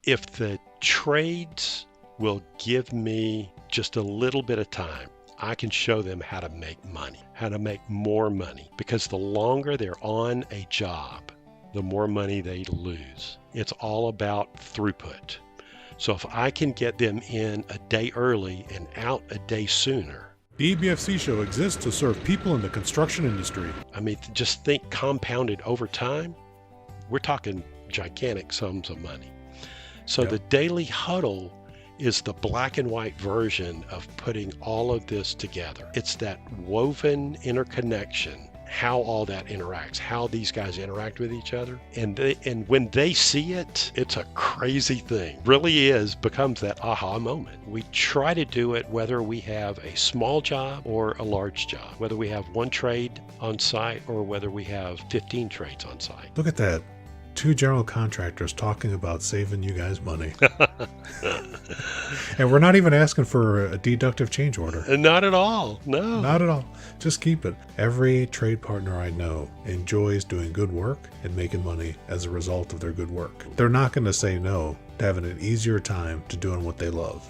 If the trades will give me just a little bit of time, I can show them how to make money, how to make more money, because the longer they're on a job, the more money they lose. It's all about throughput. So if I can get them in a day early and out a day sooner. The EBFC Show exists to serve people in the construction industry. I mean, just think compounded over time. We're talking gigantic sums of money. So the daily huddle is the black and white version of putting all of this together. It's that woven interconnection, how all that interacts, how these guys interact with each other. And when they see it, it's a crazy thing. Really becomes that aha moment. We try to do it whether we have a small job or a large job, whether we have one trade on site or whether we have 15 trades on site. Look at that. 2 general contractors talking about saving you guys money. And we're not even asking for a deductive change order. Not at all. No. Not at all. Just keep it. Every trade partner I know enjoys doing good work and making money as a result of their good work. They're not going to say no to having an easier time to doing what they love.